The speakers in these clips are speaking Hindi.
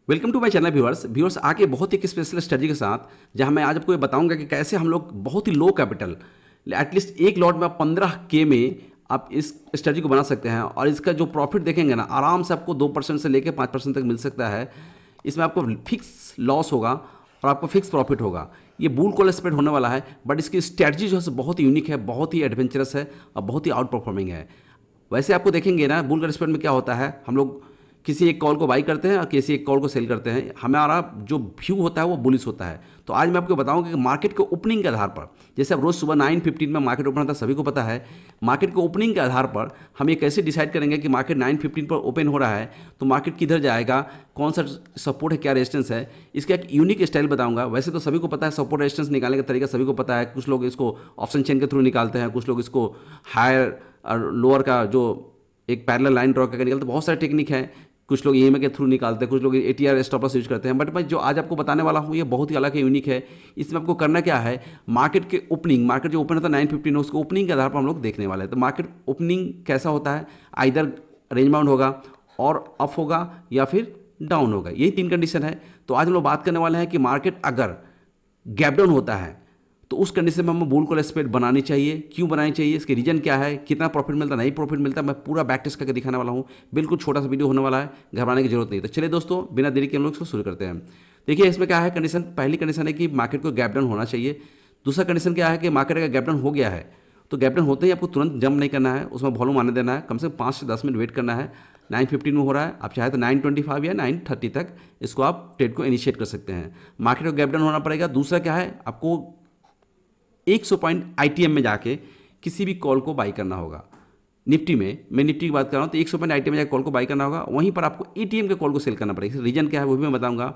Welcome to my channel viewers आके बहुत ही एक स्पेशल स्ट्रेटजी के साथ, जहां मैं आज आपको ये बताऊंगा कि कैसे हम लोग बहुत ही लो कैपिटल, एटलीस्ट एक लॉट में आप 15K में आप इस स्ट्रेटजी को बना सकते हैं। और इसका जो प्रॉफिट देखेंगे ना, आराम से आपको 2% से लेकर 5% तक मिल सकता है। इसमें आपको फिक्स लॉस होगा और आपको फिक्स प्रॉफिट होगा। ये बुल कॉल स्प्रेड होने वाला है, बट इसकी स्ट्रेटजी जो है बहुत ही यूनिक है, बहुत ही एडवेंचरस है और बहुत ही आउट परफॉर्मिंग है। वैसे आपको देखेंगे ना, बुल कॉल स्प्रेड में क्या होता है, हम लोग किसी एक कॉल को बाई करते हैं और किसी एक कॉल को सेल करते हैं। हमारा जो व्यू होता है वो बुलिश होता है। तो आज मैं आपको बताऊंगा कि मार्केट के ओपनिंग के आधार पर, जैसे अब रोज सुबह 9:15 में मार्केट ओपन होता है, सभी को पता है। मार्केट के ओपनिंग के आधार पर हम ये कैसे डिसाइड करेंगे कि मार्केट 9:15 पर ओपन हो रहा है तो मार्केट किधर जाएगा, कौन सा सपोर्ट है, क्या रेजिस्टेंस है। इसका एक यूनिक स्टाइल बताऊंगा। वैसे तो सभी को पता है सपोर्ट रेजिस्टेंस निकालने का तरीका, सभी को पता है। कुछ लोग इसको ऑप्शन चेन के थ्रू निकालते हैं, कुछ लोग इसको हायर और लोअर का जो एक पैरेलल लाइन ड्रॉ करके निकालते हैं। बहुत सारे टेक्निक है। कुछ लोग ईएमए के थ्रू निकालते हैं, कुछ लोग एटीआर स्टॉप लॉस यूज करते हैं। बट मैं जो आज आपको बताने वाला हूँ ये बहुत ही अलग है, यूनिक है। इसमें आपको करना क्या है, मार्केट के ओपनिंग, मार्केट जो ओपन होता है 9:15 है, उसको ओपनिंग के आधार पर हम लोग देखने वाले हैं। तो मार्केट ओपनिंग कैसा होता है, आइदर रेंज बाउंड होगा और अप होगा या फिर डाउन होगा, यही तीन कंडीशन है। तो आज हम लोग बात करने वाले हैं कि मार्केट अगर गैप डाउन होता है तो उस कंडीशन में हमें बुल कॉल स्प्रेड बनानी चाहिए, क्यों बनानी चाहिए, इसके रीजन क्या है, कितना प्रॉफिट मिलता है, नहीं प्रॉफिट मिलता है। मैं पूरा बैक टेस्ट करके दिखाने वाला हूँ। बिल्कुल छोटा सा वीडियो होने वाला है, घबराने की जरूरत नहीं। तो चलिए दोस्तों, बिना देरी के हम लोग इसको शुरू करते हैं। देखिए इसमें क्या है कंडीशन, पहली कंडीशन है कि मार्केट को गैप डाउन होना चाहिए। दूसरा कंडीशन क्या है कि मार्केट अगर गैप डाउन हो गया है तो गैप डाउन होते ही आपको तुरंत जंप नहीं करना है, उसमें वॉल्यूम आने देना है, कम से कम 5 से 10 मिनट वेट करना है। 9:15 में हो रहा है, आप चाहे तो 9:25 या 9:30 तक इसको आप ट्रेड को इनिशिएट कर सकते हैं। मार्केट को गैप डाउन होना पड़ेगा। दूसरा क्या है, आपको 100 पॉइंट आईटीएम में जाके किसी भी कॉल को बाई करना होगा। निफ्टी में, मैं निफ्टी की बात कर रहा हूँ, तो 100 पॉइंट आईटीएम में जाकर कॉल को बाई करना होगा। वहीं पर आपको एटीएम के कॉल को सेल करना पड़ेगा। रीजन क्या है वो भी मैं बताऊंगा।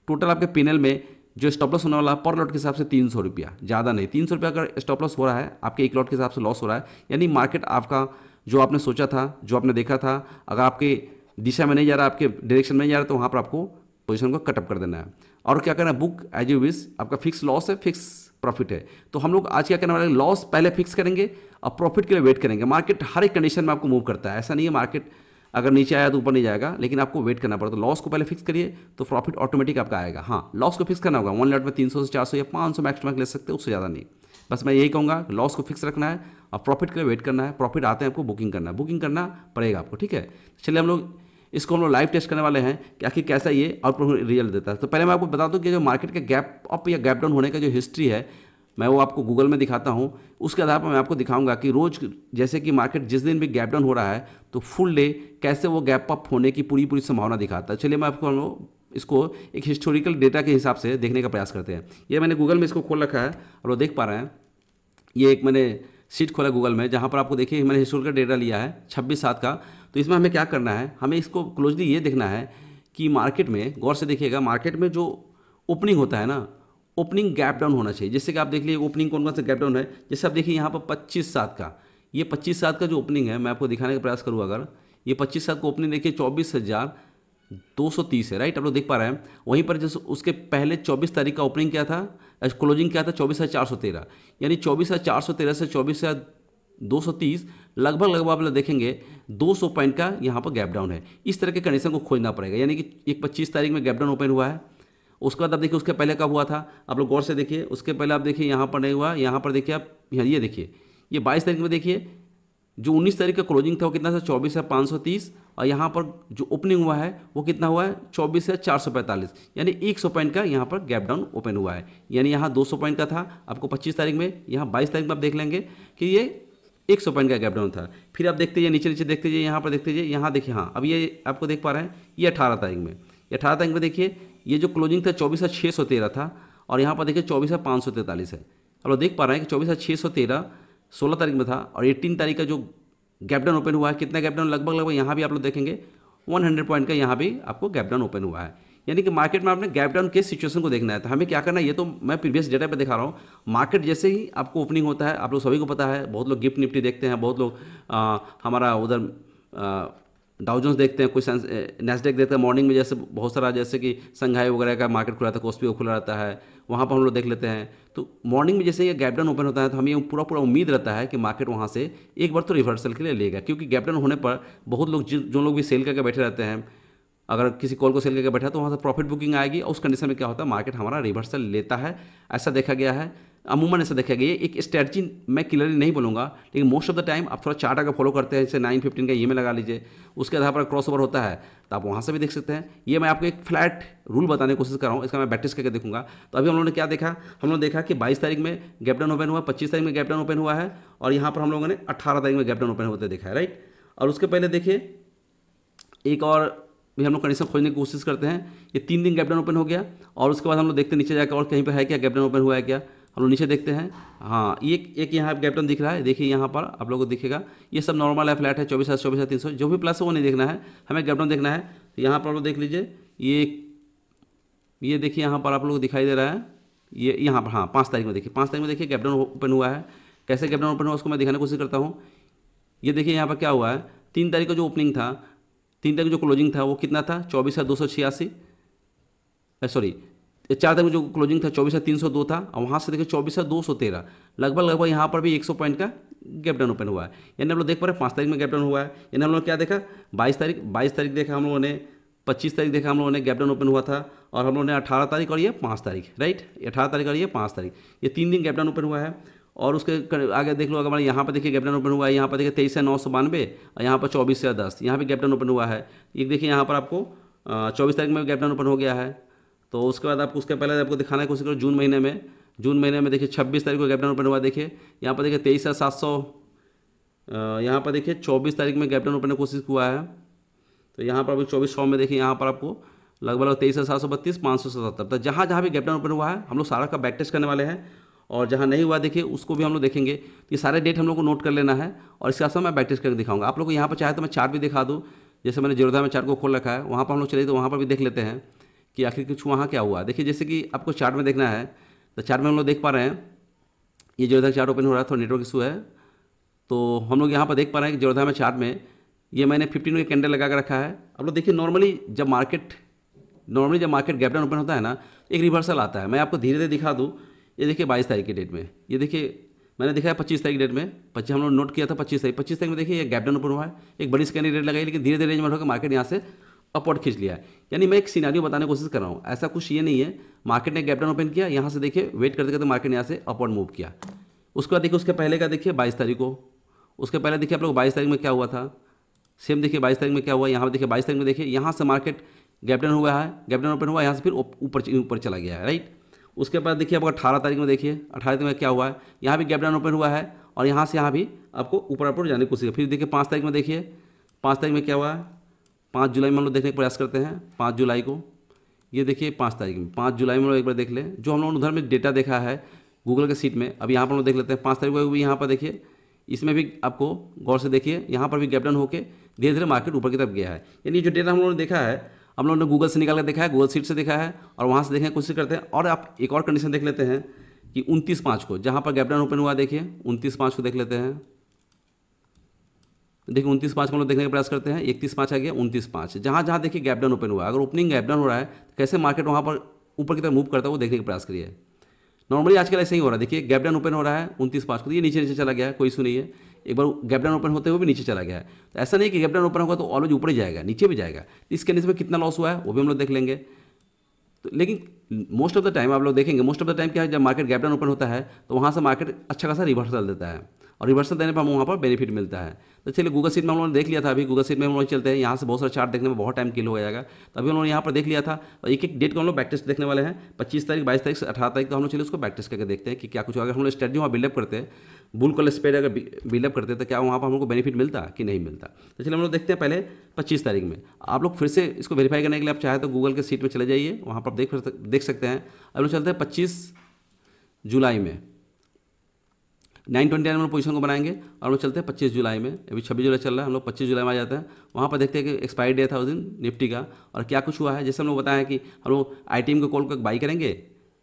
टोटल आपके पिनल में जो स्टॉप लॉस होने वाला है पर लॉट के हिसाब से 300 रुपया, ज़्यादा नहीं। 300 रुपया अगर स्टॉप लॉस हो रहा है, आपके एक लॉट के हिसाब से लॉस हो रहा है, यानी मार्केट आपका जो आपने सोचा था, जो आपने देखा था, अगर आपके दिशा में नहीं जा रहा, आपके डायरेक्शन में नहीं जा रहा, तो वहाँ पर आपको पोजीशन को कटअप कर देना है। और क्या करना है, बुक एज यू विश। आपका फिक्स लॉस है, फिक्स प्रॉफिट है। तो हम लोग आज क्या करने वाले हैं, लॉस पहले फिक्स करेंगे और प्रॉफिट के लिए वेट करेंगे। मार्केट हर एक कंडीशन में आपको मूव करता है, ऐसा नहीं है मार्केट अगर नीचे आया तो ऊपर नहीं जाएगा, लेकिन आपको वेट करना पड़ता है। तो लॉस को पहले फिक्स करिए तो प्रॉफिट ऑटोमेटिक आपका आएगा। हाँ, लॉस को फिक्स करना होगा। वन लॉट में 300 से 400 या 500 मैक्स टू मैक्स ले सकते हो, उससे ज़्यादा नहीं। बस मैं यही कहूँगा, लॉस को फिक्स रखना है और प्रॉफिट के लिए वेट करना है। प्रॉफिट आते हैं आपको बुकिंग करना है, बुकिंग करना पड़ेगा आपको, ठीक है। चलिए हम लोग इसको हम लोग लाइव टेस्ट करने वाले हैं कि आखिर कैसा ये आउट रिजल्ट देता है। तो पहले मैं आपको बता दूं कि जो मार्केट के गैप अप या गैप डाउन होने का जो हिस्ट्री है, मैं वो आपको गूगल में दिखाता हूँ। उसके आधार पर मैं आपको दिखाऊंगा कि रोज़ जैसे कि मार्केट जिस दिन भी गैप डाउन हो रहा है तो फुल डे कैसे वो गैप अप होने की पूरी संभावना दिखाता है। चलिए मैं आपको इसको एक हिस्टोरिकल डेटा के हिसाब से देखने का प्रयास करते हैं। ये मैंने गूगल में इसको खोल रखा है और वो देख पा रहे हैं। ये एक मैंने सीट खोला गूगल में, जहाँ पर आपको देखिए मैंने हिस्टोरिकल डेटा लिया है 26/7 का। तो इसमें हमें क्या करना है, हमें इसको क्लोजली ये देखना है कि मार्केट में, गौर से देखिएगा, मार्केट में जो ओपनिंग होता है ना, ओपनिंग गैप डाउन होना चाहिए। जैसे कि आप देख लीजिए ओपनिंग कौन कौन सा गैप डाउन है। जैसे आप देखिए यहाँ पर 25/7 का, ये 25/7 का जो ओपनिंग है, मैं आपको दिखाने का प्रयास करूँ। अगर ये 25/7 का ओपनिंग देखिए 24,230 है, राइट, आप लोग देख पा रहे हैं। वहीं पर जैसे उसके पहले 24 तारीख का ओपनिंग क्या था, क्लोजिंग क्या था, 24,413। यानी 24,413 से 24,230 लगभग आप लोग देखेंगे 200 पॉइंट का यहाँ पर गैप डाउन है। इस तरह के कंडीशन को खोजना पड़ेगा। यानी कि एक 25 तारीख में गैप डाउन ओपन हुआ है, उसके बाद आप देखिए उसके पहले कब हुआ था, आप लोग गौर से देखिए। उसके पहले आप देखिए यहाँ पर नहीं हुआ, यहाँ पर देखिए आप, ये देखिए ये 22 तारीख में देखिए जो 19 तारीख का क्लोजिंग था वो कितना था, 24,530। और यहाँ पर जो ओपनिंग हुआ है वो कितना हुआ है, 24,445। यानी 100 पॉइंट का यहाँ पर गैप डाउन ओपन हुआ है। यानी यहाँ 200 पॉइंट का था आपको 25 तारीख में, यहाँ 22 तारीख में आप देख लेंगे कि ये 100 पॉइंट का गैप डाउन था। फिर आप देखते जाइए नीचे देखते जाइए, यहाँ पर देखते जाइए, यहाँ देखिए, हाँ अब ये आपको देख पा रहे हैं, ये 18 तारीख में, 18 तारीख में देखिए ये जो क्लोजिंग था 24,613 था और यहाँ पर देखिए 24,543 है। अब लोग देख पा रहे हैं कि 24,613 16 तारीख में था और 18 तारीख का जो गैप डाउन ओपन हुआ है, कितना गैप डाउन, लगभग यहाँ भी आप लोग देखेंगे 100 पॉइंट का यहाँ भी आपको गैप डाउन ओपन हुआ है। यानी कि मार्केट में आपने गैप डाउन के सिचुएशन को देखना है। तो हमें क्या करना है, ये तो मैं प्रीवियस डेटा पे दिखा रहा हूँ। मार्केट जैसे ही आपको ओपनिंग होता है, आप लोग सभी को पता है, बहुत लोग गिफ्ट निफ्टी देखते हैं, बहुत लोग हमारा उधर डाउ जोन्स देखते हैं, कुछ नैस्डैक देखते हैं मॉर्निंग में। जैसे बहुत सारा, जैसे कि संघाई वगैरह का मार्केट खुला रहता है, कोस्पी खुला रहता है, वहाँ पर हम लोग देख लेते हैं। तो मॉर्निंग में जैसे ये गैप डाउन ओपन होता है तो हमें पूरा उम्मीद रहता है कि मार्केट वहाँ से एक बार तो रिवर्सल के लिए लेगा, क्योंकि गैप डाउन होने पर बहुत लोग जो लोग भी सेल करके बैठे रहते हैं, अगर किसी कॉल को सेल करके बैठा तो वहाँ से प्रॉफिट बुकिंग आएगी, और उस कंडीशन में क्या होता है, मार्केट हमारा रिवर्सल लेता है। ऐसा देखा गया है, अमूमन ऐसा देखा गया है। एक स्ट्रेटजी मैं क्लियरली नहीं बोलूँगा, लेकिन मोस्ट ऑफ द टाइम आप थोड़ा चार्ट अगर फॉलो करते हैं, जैसे 915 का ये में लगा लीजिए, उसके आधार पर क्रॉस ओवर होता है तो आप वहाँ से भी देख सकते हैं। ये मैं आपको एक फ्लैट रूल बताने की कोशिश कर रहा हूँ, इसका मैं प्रैक्टिस करके देखूंगा। तो अभी हम लोगों ने क्या देखा, हम लोगों ने देखा कि 22 तारीख में गैप डाउन ओपन हुआ, 25 तारीख में गैप डाउन ओपन हुआ है, और यहाँ पर हम लोगों ने 18 तारीख में गैप डाउन ओपन होते देखा है, राइट। और उसके पहले देखिए एक और भी हम लोग कंडीशन खोजने की कोशिश करते हैं। ये 3 दिन गैप डाउन ओपन हो गया, और उसके बाद हम लोग देखते हैं नीचे जाकर और कहीं पर है क्या गैप डाउन ओपन हुआ है क्या। हम लोग नीचे देखते हैं, हाँ एक यहाँ गैप डाउन दिख रहा है, देखिए यहाँ पर आप लोगों को दिखेगा। ये सब नॉर्मल है, फ्लैट है, 24,300 जो भी प्लस है वो नहीं देखना है, हमें गैप डाउन देखना है। तो यहाँ पर आप लोग देख लीजिए, ये देखिए यहाँ पर आप लोग को दिखाई दे रहा है, ये यहाँ पर, हाँ 5 तारीख में देखिए, 5 तारीख में देखिए गैप डाउन ओपन हुआ है। कैसे गैप डाउन ओपन हुआ उसको मैं दिखाने की कोशिश करता हूँ। ये देखिए यहाँ पर क्या हुआ है, 3 तारीख का जो ओपनिंग था, 3 तारीख जो क्लोजिंग था वो कितना था, 24,286, सॉरी 4 तारीख में जो क्लोजिंग था 24,302 था, और वहाँ से देखिए 24,213, लगभग यहाँ पर भी 100 पॉइंट का गैप डाउन ओपन हुआ है। यानी हम लोग देख पा रहे हैं 5 तारीख में गैप डाउन हुआ है। यानी हम लोग क्या देखा, 22 तारीख देखा हम लोगों ने, 25 तारीख देखा हम लोगों ने गैप डाउन ओपन हुआ था, और हम लोगों ने 18 तारीख और ये 5 तारीख, राइट, 18 तारीख और ये 5 तारीख, ये 3 दिन गैप डाउन ओपन हुआ है। और उसके आगे देख लो, अगर हमारे यहाँ पर देखिए गैप डाउन ओपन हुआ है, यहाँ पर देखिए 23,992, और यहाँ पर 24,10, यहाँ भी गैप डाउन ओपन हुआ है। एक देखिए यहाँ पर आपको 24 तारीख में गैप डाउन ओपन हो गया है। तो उसके बाद आपको उसके पहले आपको दिखाने की कोशिश करो जून महीने में देखिए 26 तारीख को गैप डाउन ओपन हुआ, देखिए यहाँ पर देखिए 23,700, यहाँ पर देखिए 24 तारीख में गैप डाउन ओपन की कोशिश हुआ है। तो यहाँ पर अभी 2400 में देखिए यहाँ पर आपको लगभग 23,732, 577, तो जहाँ भी गैप डाउन ओपन हुआ है हम लोग सारा का बैक टेस्ट करने वाले हैं, और जहाँ नहीं हुआ देखिए उसको भी हम लोग देखेंगे। ये सारे डेट हम लोग को नोट कर लेना है, और इसके साथ मैं बैक टेस्ट करके दिखाऊंगा आप लोग को। यहाँ पर चाहे तो मैं चार्ट भी दिखा दूँ, जैसे मैंने जीरोधा में चार्ट को खोल रखा है, वहाँ पर हम लोग चले तो वहाँ पर भी देख लेते हैं कि आखिर कुछ वहाँ क्या हुआ। देखिए जैसे कि आपको चार्ट में देखना है, तो चार्ट में हम लोग देख पा रहे हैं, ये जीरोधा चार्ट ओपन हो रहा है, थोड़ा नेटवर्क इशू है। तो हम लोग यहाँ पर देख पा रहे हैं कि जीरोधा में चार्ट में ये मैंने 15 का कैंडल लगा कर रखा है। अब लोग देखिए नॉर्मली जब मार्केट गैप डाउन ओपन होता है ना, एक रिवर्सल आता है। मैं आपको धीरे धीरे दिखा दूँ। ये देखिए 22 तारीख के डेट में, ये देखिए मैंने दिखाया 25 तारीख डेट में, 25 हम लोग नोट किया था 25 तारीख में देखिए ये गैप डाउन ओपन हुआ है, एक बड़ी स्कैनरी रेट लगाई, लेकिन धीरे धीरे रेंज में होकर मार्केट यहाँ से अपवर्ड खींच लिया है। यानी मैं एक सिनारियो बताने की कोशिश कर रहा हूँ, ऐसा कुछ ये नहीं है। मार्केट ने गैप डाउन ओपन किया, यहाँ से देखिए वेट करते करते मार्केट ने यहाँ से अपवर्ड मूव किया। उसके बाद देखिए उसके पहले का देखिए 22 तारीख को, उसके पहले देखिए आप लोग 22 तारीख में क्या हुआ था, सेम देखिए 22 तारीख में क्या हुआ। यहाँ पर देखिए 22 तारीख में देखिए यहाँ से मार्केट गैप डाउन हुआ है, गैप डाउन ओपन हुआ, यहाँ से फिर ऊपर चला गया है, राइट। उसके बाद देखिए आपको 18 तारीख में देखिए 18 तारीख में क्या हुआ है, यहाँ भी गैप डाउन ओपन हुआ है, और यहाँ से यहाँ भी आपको ऊपर जाने की कोशिश। फिर देखिए 5 तारीख में देखिए 5 तारीख में क्या हुआ है, 5 जुलाई में हम लोग देखने का प्रयास करते हैं। 5 जुलाई को ये देखिए 5 तारीख में, 5 जुलाई में हम लोग एक बार देख लें, जो हम लोग उधर में डेटा देखा है गूगल के सीट में। अब यहाँ पर हम लोग देख लेते हैं 5 तारीख को भी, यहाँ पर देखिए इसमें भी आपको गौर से देखिए, यहाँ पर भी गैप डाउन होकर धीरे धीरे मार्केट ऊपर की तरफ गया है। यानी जो डेटा हम लोगों ने देखा है, हम लोगों ने गूगल से निकाल कर देखा है, गूगल सीट से देखा है, और वहाँ से देखने की कोशिश करते हैं। और आप एक और कंडीशन देख लेते हैं कि 29/5 को जहाँ पर गैप डाउन ओपन हुआ, देखिए 29/5 को देख लेते हैं। देखिए 29/5 को हम लोग देखने का प्रयास करते हैं, 31/5 आ गया, 29/5 जहाँ देखिए गैप डाउन ओपन हुआ। अगर ओपनिंग गैप डाउन हो रहा है तो कैसे मार्केट वहाँ पर ऊपर की तरफ मूव करता है वो देखने का प्रयास करिए। नॉर्मली आजकल ऐसे ही हो रहा है, देखिए गैप डाउन ओपन हो रहा है 29/5 को, तो ये नीचे चला गया है, कोई इशू नहीं है। एक बार गैप डाउन ओपन होते हुए भी नीचे चला गया है, तो ऐसा नहीं कि गैप डाउन ओपन होगा तो ऑलवेज ऊपर ही जाएगा, नीचे भी जाएगा। इसके नीचे में कितना लॉस हुआ है वो भी हम लोग देख लेंगे। तो लेकिन मोस्ट ऑफ द टाइम आप लोग देखेंगे, मोस्ट ऑफ द टाइम क्या है, जब मार्केट गैप डाउन ओपन होता है तो वहाँ से मार्केट अच्छा खासा रिवर्सल देता है, और रिवर्सल देने पर हमें वहाँ पर बेनिफिट मिलता है। तो चलिए गूगल सीट में हम लोगों ने देख लिया था, अभी गूगल सीट में हम लोग चलते हैं। यहाँ से बहुत सारा चार्ट देखने में बहुत टाइम किल हो जाएगा, तो अभी हम लोग यहाँ पर देख लिया था, और एक एक डेट को हम लोग बैक टेस्ट देखने वाले हैं, 25 तारीख, 22 तारीख से 18 तारीख। तो हम लोग चलिए उसको बैक टेस्ट करके देखते हैं कि क्या कुछ। अगर हम लोग स्ट्रेटजी वहाँ बिल्डअप करते हैं, बुल कॉल स्प्रेड अगर बिल्डअप करते हैं, तो क्या वहाँ पर हम लोग को बेनिफिट मिलता कि नहीं मिलता। तो चलिए हम लोग देखते हैं पहले 25 तारीख में। आप लोग फिर से इसको वेरीफाई करने के लिए आप चाहे तो गूगल के सीट में चले जाइए, वहाँ पर देख सकते हैं। अब लोग चलते हैं 25 जुलाई में, 929 में पोजीशन को बनाएंगे, और हम लोग चलते हैं 25 जुलाई में। अभी 26 जुलाई चल रहा है, हम लोग 25 जुलाई में आ जाते हैं। वहाँ पर देखते हैं कि एक्सपायरी डे था उस दिन निफ्टी का, और क्या कुछ हुआ है। जैसे हम लोग बताया कि हम लोग आईटीएम के कॉल को बाई करेंगे,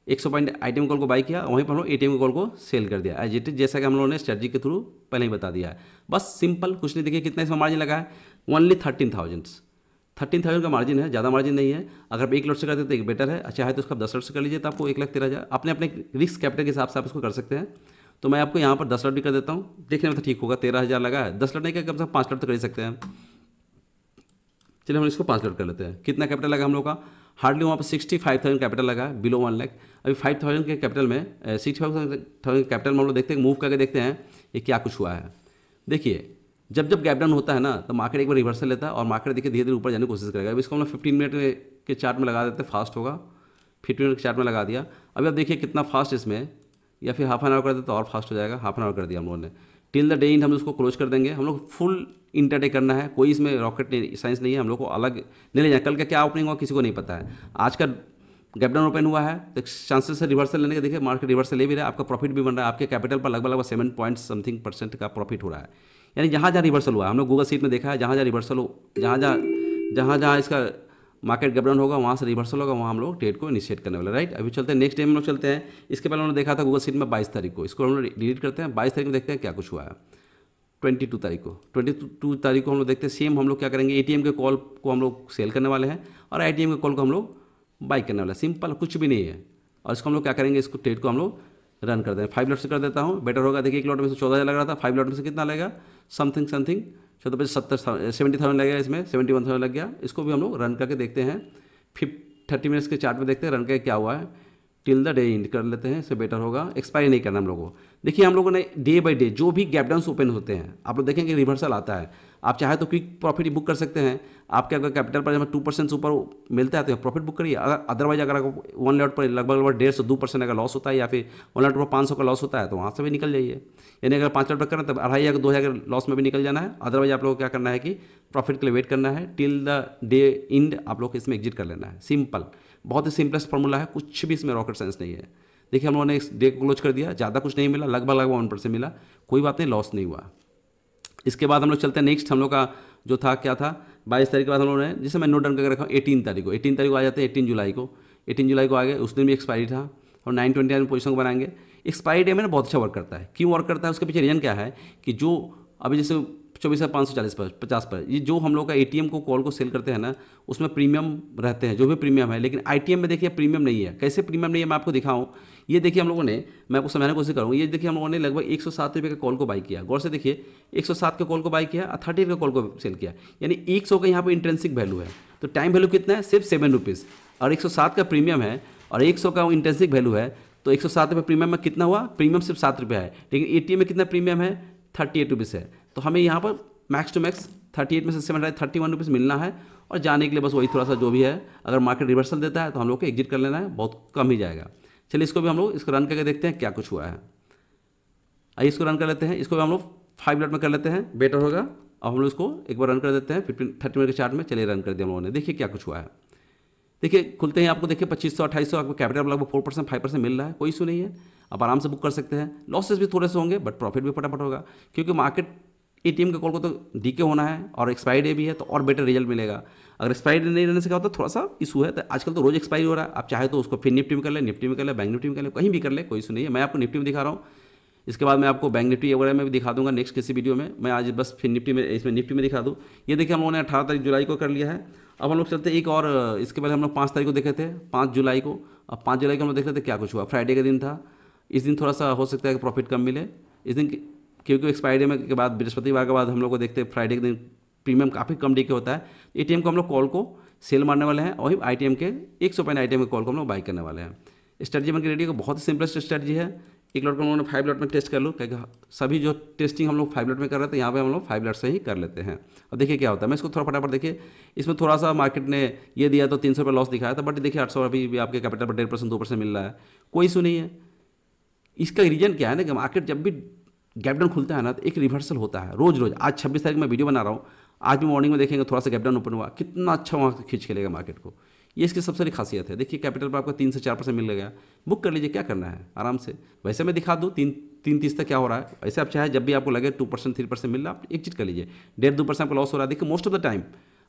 100 पॉइंट आईटीएम कॉल को बाई किया, वहीं पर हम लोग एटीएम के कॉल को सेल कर दिया एज इट इज, जैसा कि हम लोगों ने स्ट्रेटजी के थ्रू पहले ही बता दिया है। बस सिंपल, कुछ नहीं। देखिए कितना इसमें मार्जिन लगा है, ओनली 13,000 का मार्जिन है, ज़्यादा मार्जिन नहीं है। अगर आप 1 लॉट से करते तो एक बेटर है, चाहे तो उसका 10 लॉट से कर लीजिए, तो आपको 1,13,000 अपने अपने रिस्क कैपिटल के हिसाब से आप इसको कर सकते हैं। तो मैं आपको यहाँ पर 10 लॉट भी कर देता हूँ, देखने में तो ठीक होगा। 13,000 लगा है, 10 लॉट नहीं कर, कम से कम 5 लॉट तो कर ही सकते हैं। चलिए हम इसको 5 लॉट कर लेते हैं। कितना कैपिटल लगा हम लोग का? हार्डली वहाँ पर 65,000 कैपिटल लगा है, बिलो 1 लाख। अभी 5,000 के कैपिटल में 65,000 कैपिटल में हम लोग देखते हैं, मूव करके देखते हैं ये क्या कुछ हुआ है। देखिए जब जब गैप डाउन होता है ना तो मार्केट एक बार रिवर्सल लेता है और मार्केट देखिए धीरे धीरे ऊपर जाने की कोशिश करेगा। अभी इसको हम लोग 15 मिनट के चार्ट में लगा देते हैं, फास्ट होगा। 15 मिनट के चार्ट में लगा दिया। अभी आप देखिए कितना फास्ट इसमें, या फिर हाफ एन आवर कर देते तो और फास्ट हो जाएगा। हाफ एन आवर कर दिया हम लोगों ने। टिल द डे इंड हम उसको क्लोज कर देंगे। हम लोग फुल इंटरडे करना है, कोई इसमें रॉकेट साइंस नहीं है, हम लोग को अलग नहीं ले जाए। कल का क्या ओपनिंग हुआ किसी को नहीं पता है। आज का गैप डाउन ओपन हुआ है तो चांसेस है रिवर्सल लेने के। देखिए मार्केट रिवर्सल ले भी रहा है, आपका प्रॉफिट भी बन रहा है। आपके कैपिटल पर लगभग 7 पॉइंट समथिंग % का प्रॉफिट हो रहा है। यानी जहाँ जहाँ रिवर्सल हुआ, हम लोग गूगल सीट में देखा है, जहाँ जहाँ रिवर्सल हो, जहाँ इसका मार्केट गैप डाउन होगा वहाँ से रिवर्सल होगा, वहाँ हम लोग ट्रेड को इनिशिएट करने वाले। राइट, अभी चलते हैं नेक्स्ट डे हम लोग चलते हैं। इसके पहले हमने देखा था गूगल सीट में 22 तारीख को, इसको हम लोग डिलीट करते हैं। 22 तारीख में देखते हैं क्या कुछ हुआ है। 22 तारीख को, 22 तारीख को हम लोग देखते हैं सेम हम लोग क्या करेंगे, एटीएम के कॉल को हम लोग सेल करने वाले हैं और आईटीएम के कॉल को हम लोग बाई करने वाले हैं। सिंपल, कुछ भी नहीं है। और इसको हम लोग क्या करेंगे, इसको ट्रेड को हम लोग रन कर दें। 5 लॉट से कर देता हूँ, बेटर होगा। देखिए एक लॉट में से 14,000 लग रहा था, 5 लॉट में से कितना लगेगा, समथिंग 70,000 लगेगा, इसमें 71,000 लग गया। इसको भी हम लोग रन करके देखते हैं। 30 मिनट्स के चार्ट में देखते हैं रन करके क्या हुआ है। टिल द डे इंड कर लेते हैं, इससे बेटर होगा। एक्सपायरी नहीं करना हम लोगों को। देखिए हम लोगों ने डे बाय डे जो भी गैप डाउन ओपन होते हैं, आप लोग देखेंगे रिवर्सल आता है। आप चाहे तो क्विक प्रॉफिट बुक कर सकते हैं। आपके अगर कैपिटल पर जब 2% से ऊपर मिलता है तो प्रॉफिट बुक करिए। अदरवाइज अगर आपको 1 लॉट पर लगभग 1.5-2% अगर लॉस होता है, या फिर 1 लॉट पर 500 का लॉस होता है, तो वहाँ से भी निकल जाइए। यानी अगर 5 लॉट पर करना तब 2,500 या 2,000 लॉस में भी निकल जाना है। अदरवाइज आप लोगों को क्या करना है कि प्रॉफिट के लिए वेट करना है। टिल द डे इंड आप लोग को इसमें एग्जिट कर लेना है। सिंपल, बहुत ही सिंपलेस्ट फॉर्मूला है, कुछ भी इसमें रॉकेट साइंस नहीं है। देखिए हम लोगों ने इस डे को क्लोज कर दिया, ज़्यादा कुछ नहीं मिला, लगभग 1% मिला, कोई बात नहीं, लॉस नहीं हुआ। इसके बाद हम लोग चलते हैं नेक्स्ट। हम लोग का जो था क्या था, 22 तारीख के बाद हम लोगों ने, जिसे मैं नोट डाउन करके रखा हूँ, 18 तारीख को। 18 तारीख को आ जाते हैं, 18 जुलाई को। 18 जुलाई को आ गए, उस दिन भी एक्सपायरी था और 929 में पोजीशन को बनाएंगे। एक्सपायरी डे में ना बहुत अच्छा वर्क करता है। क्यों वर्क करता है, उसके पीछे रीजन क्या है कि जो अभी जैसे 24,540 पर 50 पर ये जो हम लोग का एटीएम को कॉल को सेल करते हैं ना, उसमें प्रीमियम रहते हैं, जो भी प्रीमियम है। लेकिन आईटीएम में देखिए प्रीमियम नहीं है। कैसे प्रीमियम नहीं है मैं आपको दिखाऊं। ये देखिए हम लोगों ने, मैं आपको समझाने की कोशिश करूँगा। ये देखिए हम लोगों ने लगभग 107 रुपये के कॉल को बाई किया। गौर से देखिए 107 के कॉल को बाई किया और 30 के कॉल को सेल किया। यानी 100 का यहाँ पर इंट्रेंसिक वैल्यू है। तो टाइम वैल्यू कितना है, सिर्फ 7 रुपीज़। और 107 का प्रीमियम है और 100 का इंट्रेंसिक वैल्यू है। तो 107 रुपये प्रीमियम में कितना हुआ, प्रीमियम सिर्फ 7 रुपये है। लेकिन एटीएम में कितना प्रीमियम है, 38 रुपीज़ है। तो हमें यहाँ पर मैक्स टू मैक्स 38 में से 731 रुपीज़ मिलना है। और जाने के लिए बस वही थोड़ा सा जो भी है, अगर मार्केट रिवर्सल देता है तो हम लोग को एग्जिट कर लेना है, बहुत कम ही जाएगा। चलिए इसको भी हम लोग इसको रन करके देखते हैं क्या कुछ हुआ है। आइए इसको रन कर लेते हैं। इसको भी हम लोग 5 लॉट में कर लेते हैं, बेटर होगा। अब हम लोग इसको एक बार रन कर देते हैं 30 मिनट के चार्ट में। चलिए रन कर दिया हम लोगों ने, देखिए क्या कुछ हुआ है। देखिए खुलते ही आपको देखिए 2500-2800 आपको कैपिटल लगभग 4% 5% मिल रहा है, कोई इशू नहीं है। आप आराम से बुक कर सकते हैं। लॉसेस भी थोड़े से होंगे बट प्रॉफिट भी फटाफट होगा, क्योंकि मार्केट एटीएम के कॉल को तो डीके होना है और एक्सपायरी डे भी है, तो और बेटर रिजल्ट मिलेगा। अगर एक्सपायरी डे नहीं रहने से क्या होता है, थोड़ा सा इशू है। तो आजकल तो रोज एक्सपायरी हो रहा है। आप चाहे तो उसको फिर निफ्टी में कर ले, निफ्टी में कर ले, बैंक निफ्टी में कर ले, कहीं भी कर ले, कोई इशू नहीं है। मैं आपको निफ्टी में दिखा रहा हूँ। इसके बाद मैं आपको बैंक निफ्टी वगैरह में भी दिखा दूंगा नेक्स्ट किसी वीडियो में। मैं आज बस फिर निफ्टी में, इसमें निफ्टी में दिखा दूँ। ये देखिए हम लोगों ने 18 तारीख जुलाई को कर लिया है। अब हम लोग चलते एक और, इसके पहले हम लोग 5 तारीख को देखे थे, 5 जुलाई को। अब 5 जुलाई को हम लोग देख रहे थे क्या कुछ हुआ। फ्राइडे का दिन था, इस दिन थोड़ा सा हो सकता है कि प्रॉफिट कम मिले इस दिन, क्योंकि एक्सपायरी में के बाद बृहस्पतिवार के बाद हम लोग को देखते हैं फ्राइडे के दिन प्रीमियम काफ़ी कम डीके होता है। एटीएम को हम लोग कॉल को सेल मारने वाले हैं और वही आईटीएम के 100 पॉइंट आईटीएम के कॉल को हम लोग बाई करने वाले हैं। स्ट्रेटजी बन के रेडी को बहुत ही सिंपलेस्ट स्ट्रेटजी है। एक लॉट को हम लोगों ने 5 लॉट में टेस्ट कर लो, क्योंकि सभी जो टेस्टिंग हम लोग 5 लॉट में कर रहे थे, यहाँ पे हम लोग 5 लॉट से ही कर लेते हैं। और देखिए क्या होता है। मैं इसको थोड़ा फटाफट देखिए, इसमें थोड़ा सा मार्केट ने ये दिया तो 300 रुपये लॉस दिखाया था, बट देखिए 800 अभी भी आपके कैपिटल पर 1.5% 2% मिल रहा है, कोई इशू नहीं है। इसका रीजन क्या है ना कि मार्केट जब भी गैप डाउन खुलता है ना तो एक रिवर्सल होता है रोज रोज। आज 26 तारीख में वीडियो बना रहा हूँ, आज भी मॉर्निंग में देखेंगे थोड़ा सा गैप डाउन ओपन हुआ, कितना अच्छा वहाँ से खींच खेलेगा मार्केट को। ये इसकी सबसे बड़ी खासियत है। देखिए कैपिटल पर आपको 3 से 4% मिल गया, बुक कर लीजिए, क्या करना है आराम से। वैसे मैं दिखा दूँ 3.30 तक क्या हो रहा है। वैसे आप चाहे जब भी आपको लगे 2% 3% मिल रहा है, आप एग्जिट कर लीजिए। 1.5-2% आपको लॉस हो रहा है, देखिए मोस्ट ऑफ द टाइम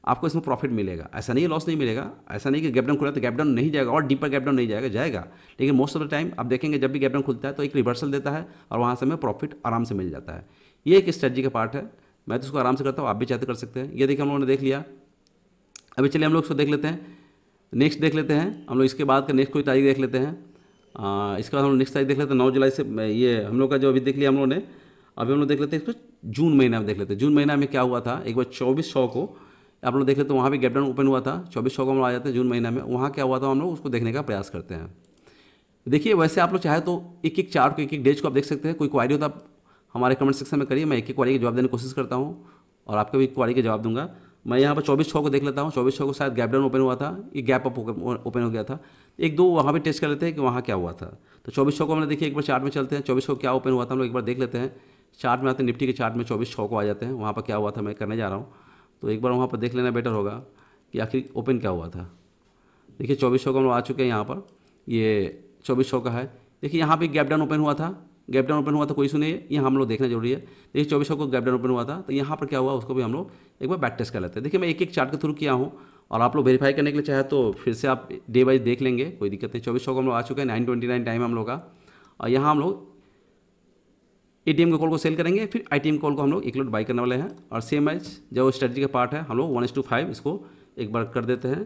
आपको इसमें प्रॉफिट मिलेगा। ऐसा नहीं है लॉस नहीं मिलेगा, ऐसा नहीं कि गैप डाउन खुला तो गैप डाउन नहीं जाएगा और डीपर गैप डाउन नहीं जाएगा। लेकिन मोस्ट ऑफ द टाइम आप देखेंगे जब भी गैप डाउन खुलता है तो एक रिवर्सल देता है और वहाँ से हमें प्रॉफिट आराम से मिल जाता है। ये एक स्ट्रेटजी का पार्ट है, मैं तो उसको आराम से करता हूँ, आप भी चाहते कर सकते हैं। ये देखिए हम लोगों ने देख लिया। अभी चलिए हम लोग इसको देख लेते हैं, नेक्स्ट देख लेते हैं हम लोग। इसके बाद का नेक्स्ट कोई तारीख देख लेते हैं। इसके बाद हम लोग नेक्स्ट तारीख देख लेते हैं 9 जुलाई से। ये हम लोग का जो अभी देख लिया हम लोगों ने, अभी हम लोग देख लेते हैं इसको जून महीना में देख लेते हैं। जून महीना में क्या हुआ था, एक बार 2400 को आप लोग देख लेते तो वहाँ भी गैप डाउन ओपन हुआ था, 2400 को हम लोग आ जाते हैं जून महीना में, वहाँ क्या हुआ था हम लोग उसको देखने का प्रयास करते हैं। देखिए वैसे आप लोग चाहे तो एक एक चार्ट को, एक एक डेज को आप देख सकते हैं। कोई क्वारी हो तो आप हमारे कमेंट सेक्शन में करिए, मैं एक एक क्वारी के जवाब देने की कोशिश करता हूँ और आपके भी क्वारी के जवाब दूंगा। मैं यहाँ पर 24/6 को देख लेता हूँ, 24/6 को शायद गैप डाउन ओपन हुआ था, ये गैप अप ओपन हो गया था। एक दो वहाँ भी टेस्ट कर लेते हैं कि वहाँ क्या हुआ था। तो 24/6 को हमने देखिए एक बार चार्ट में चलते हैं, 24/6 को क्या ओपन हुआ था हम लोग एक बार देख लेते हैं। चार्ट में आते हैं, निफ्टी के चार्ट में 24/6 को आ जाते हैं, वहाँ पर क्या हुआ था मैं करने जा रहा हूँ। तो एक बार वहाँ पर देख लेना बेटर होगा कि आखिर ओपन क्या हुआ था। देखिए 2400 को हम लोग आ चुके हैं यहाँ पर, ये 2400 का है। देखिए यहाँ पे गैप डाउन ओपन हुआ था, गैप डाउन ओपन हुआ था, कोई इशू नहीं है, ये हम लोग देखना जरूरी है। देखिए 2400 को गैप डाउन ओपन हुआ था, तो यहाँ पर क्या हुआ उसको भी हम लोग एक बार बैक टेस्ट कर लेते हैं। देखिए मैं एक एक चार्ट के थ्रू किया हूँ और आप लोग वेरीफाई करने के लिए चाहे तो फिर से आप डे वाइज देख लेंगे, कोई दिक्कत नहीं। 2400 को हम लोग आ चुके हैं, 9:29 टाइम हम लोग का, और यहाँ हम लोग एटीएम के कॉल को सेल करेंगे, फिर आईटीएम कॉल को हम लोग एक लॉट बाई करने वाले हैं। और सेम एज जो स्ट्रेटजी का पार्ट है हम लोग 1:5 इसको एक बार कर देते हैं,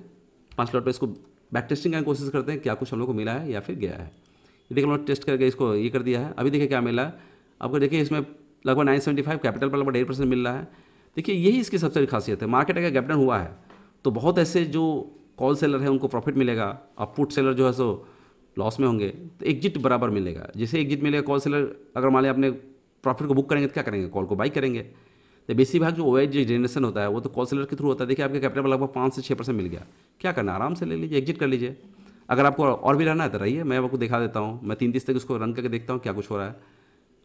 5 लॉट पर इसको बैक टेस्टिंग करने की कोशिश करते हैं क्या कुछ हम लोग को मिला है या फिर गया है। ये देखिए हम लोग टेस्ट करके इसको ये कर दिया है। अभी देखिए क्या मिला है आपको, देखिए इसमें लगभग 975 कैपिटल पर लगभग 1.5% मिल रहा है। देखिए यही इसकी सबसे बड़ी खासियत है। मार्केट अगर गैप डाउन हुआ है तो बहुत ऐसे जो कॉल सेलर है उनको प्रॉफिट मिलेगा, और पुट सेलर जो है सो लॉस में होंगे, तो एग्जिट बराबर मिलेगा। जैसे एग्जिट मिलेगा कॉल सेलर, अगर मान लिया अपने प्रॉफिट को बुक करेंगे तो क्या करेंगे, कॉल को बाई करेंगे। तो बेसिक जो ओएच जनरेशन होता है वो तो कॉल सेलर के थ्रू होता है। देखिए आपके कैपिटल पर लगभग 5 से 6% मिल गया, क्या करना, आराम से ले लीजिए, एग्जिट कर लीजिए। अगर आपको और भी रहना है तो रहिए, मैं आपको दिखा देता हूँ। मैं 3:30 तक उसको रन करके देखता हूँ क्या कुछ हो रहा है।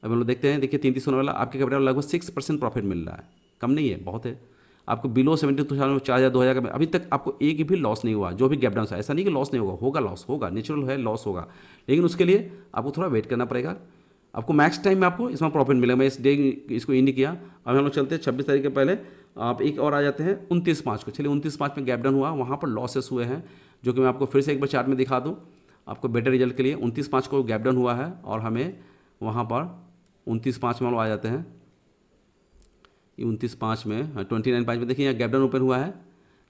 अभी हम लोग देखते हैं, देखिए 3:30 होने वाला, आपके कैपिटल लगभग 6% प्रॉफिट मिल रहा है, कम नहीं है, बहुत है। आपको बिलो 70 तो 4,000 2,000 का अभी तक आपको एक भी लॉस नहीं हुआ, जो भी गैप डाउन है। ऐसा नहीं कि लॉस नहीं होगा, होगा लॉस, होगा, नेचुरल है लॉस होगा, लेकिन उसके लिए आपको थोड़ा वेट करना पड़ेगा। आपको मैक्स टाइम में आपको इसमें प्रॉफिट मिलेगा। मैं इस डे इसको इन किया। अब हम लोग चलते हैं 26 तारीख के पहले, आप एक और आ जाते हैं 29/5 को। चलिए 29/5 में गैप डाउन हुआ, वहाँ पर लॉसेस हुए हैं, जो कि मैं आपको फिर से एक बार चार्ट में दिखा दूँ आपको बेटर रिजल्ट के लिए। 29/5 को गैप डाउन हुआ है और हमें वहाँ पर 29/5 में हम लोग आ जाते हैं, 29/5 में 29/5 में देखिए यहाँ गैप डाउन ओपन हुआ है।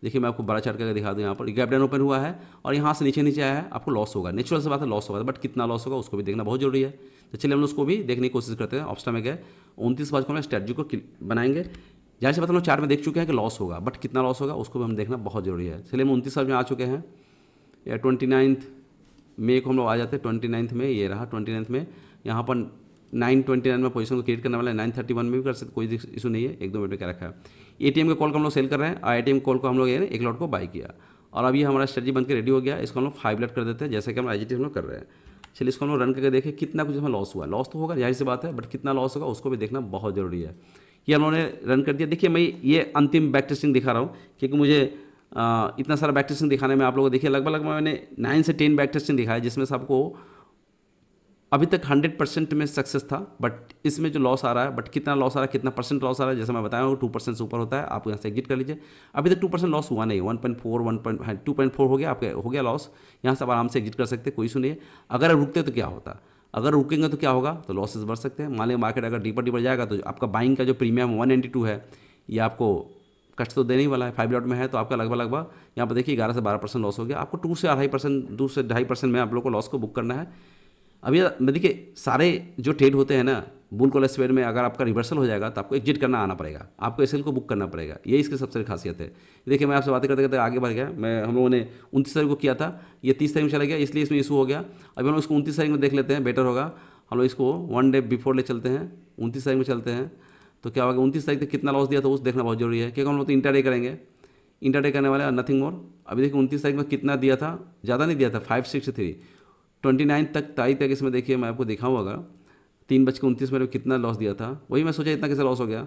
देखिए मैं आपको बड़ा चार्ट करके दिखा दूँ, यहाँ पर गैप डाउन ओपन हुआ है और यहाँ से नीचे नीचे आया है, आपको लॉस होगा, नेचुरल से बात है लॉस होगा, बट कितना लॉस होगा उसको भी देखना बहुत जरूरी है। तो चलिए हम लोग उसको भी देखने की कोशिश करते हैं। ऑप्शन में गए 29/5 को हम स्ट्रेटजी को बनाएंगे। जैसे बात हम लोग चार्ट में देख चुके हैं कि लॉस होगा, बट कितना लॉस होगा उसको भी हम देखना बहुत जरूरी है। चलिए हम 29 में आ चुके हैं, या 29 मई को हम लोग आ जाते हैं। 29 में ये रहा, 29 में यहाँ पर 9:29 में पोजीशन को क्रिएट करने वाला है। 9:31 में भी कर सकते, कोई इशू नहीं है, 1-2 मिनट में क्या रखा है। एटीएम के कॉल को हम लोग सेल कर रहे हैं, और एटीएम कॉल को हम लोग एक लॉट को बाई किया, और अब ये हमारा स्ट्रेटजी बन के रेडी हो गया। इसको हम लोग 5 लॉट कर देते हैं, जैसे कि हम IGT हम लोग कर रहे हैं। चलिए इसको हम लोग रन करके देखें कितना कुछ हमें लॉस हुआ। लॉस तो होगा, जाहिर सी बात है, बट कितना लॉस होगा उसको भी देखना बहुत जरूरी है। ये हम लोगों ने रन कर दिया। देखिए मैं ये अंतिम बैक टेस्टिंग दिखा रहा हूँ, क्योंकि मुझे इतना सारा बैक टेस्टिंग दिखाने में आप लोगों को देखिए लगभग मैंने 9 से 10 बैक टेस्टिंग दिखाया, जिसमें से आपको अभी तक 100% में सक्सेस था। बट इसमें जो लॉस आ रहा है, बट कितना लॉस आ रहा है, कितना परसेंट लॉस आ रहा है, जैसे मैं बताया हूँ 2% से ऊपर होता है, आप यहाँ से एग्जिट कर लीजिए। अभी तक 2% लॉस हुआ नहीं, 2.4 हो गया, आपके हो गया लॉस। यहाँ से आप आराम से एग्जिट कर सकते हैं, कोई इशू नहीं है। अगर रुकते तो क्या होता, अगर रुकेंगे तो क्या होगा, तो लॉसेस बढ़ सकते हैं। मान लिया मार्केट अगर डीपर जाएगा तो आपका बाइंग का जो प्रीमियम 192 है, ये आपको कष्ट तो देने ही वाला है। 5 लॉट में है तो आपका लगभग यहाँ पर देखिए 11 से 12% लॉस हो गया। आपको 2 से 2.5% में आप लोग को लॉस को बुक करना है। अभी देखिए सारे जो ट्रेड होते हैं ना बुल कॉल स्क्वायर में, अगर आपका रिवर्सल हो जाएगा तो आपको एग्जिट करना आना पड़ेगा, आपको एसएल को बुक करना पड़ेगा। ये इसकी सबसे बड़ी खासियत है। देखिए मैं आपसे बातें करते करते आगे बढ़ गया। हम लोगों ने 29 तारीख को किया था, ये 30 तारीख में चला गया, इसलिए इसमें इशू हो गया। अभी हम लोग इसको 29 तारीख में देख लेते हैं, बेटर होगा। हम लोग इसको 1 डे बिफोर ले चलते हैं, 29 तारीख में चलते हैं। तो क्या होगा, 29 तारीख तक कितना लॉस दिया था उस देखना बहुत जरूरी है, क्योंकि हम लोग तो इंटरडे करेंगे, इंटरडे करने वाले नथिंग मोर। अभी देखिए 29 तारीख में कितना दिया था, ज़्यादा नहीं दिया था, 563। 29 तारीख तक इसमें देखिए मैं आपको दिखाऊँ, अगर 3:29 में कितना लॉस दिया था, वही मैं सोचा इतना कैसे लॉस हो गया।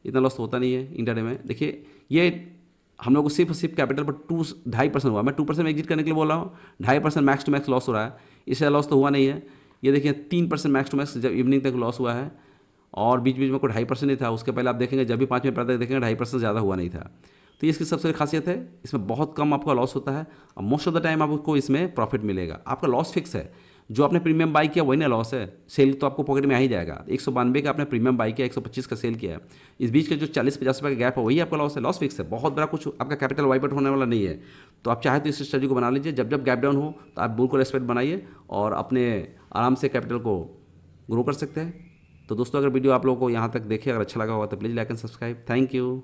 इतना लॉस तो होता नहीं है इंटरडे में। देखिए ये हम लोग को सिर्फ कैपिटल पर 2.5% हुआ। मैं 2% में एग्जिट करने के लिए बोल रहा हूँ, 2.5% मैक्स टू मैक्स लॉस हो रहा है, इससे लॉस तो हुआ नहीं है। ये देखिए 3% मैक्स टू मैक्स जब इवनिंग तक लॉस हुआ है, और बीच बीच में कोई 2.5% नहीं था। उसके पहले आप देखेंगे जब भी 5 मिनट पहले देखेंगे 2.5% ज़्यादा हुआ नहीं था। तो ये इसकी सबसे खासियत है, इसमें बहुत कम आपका लॉस होता है, और मोस्ट ऑफ द टाइम आपको इसमें प्रॉफिट मिलेगा। आपका लॉस फिक्स है, जो आपने प्रीमियम बाई किया वही ना लॉस है, सेल तो आपको पॉकेट में आ ही जाएगा। 192 का आपने प्रीमियम बाई किया, 125 का सेल किया है, इस बीच का जो 40-50 रुपये का गैप है वही आपका लॉस है। लॉस फिक्स है, बहुत बड़ा कुछ आपका कैपिटल वाइप आउट होने वाला नहीं है। तो आप चाहे तो इस स्ट्रेटजी को बना लीजिए, जब जब गैप डाउन हो तो आप बुल कॉल स्प्रेड बनाइए और अपने आराम से कैपिटल को ग्रो कर सकते हैं। तो दोस्तों अगर वीडियो आप लोगों को यहाँ तक देखे अगर अच्छा लगा होगा तो please like and subscribe. Thank you.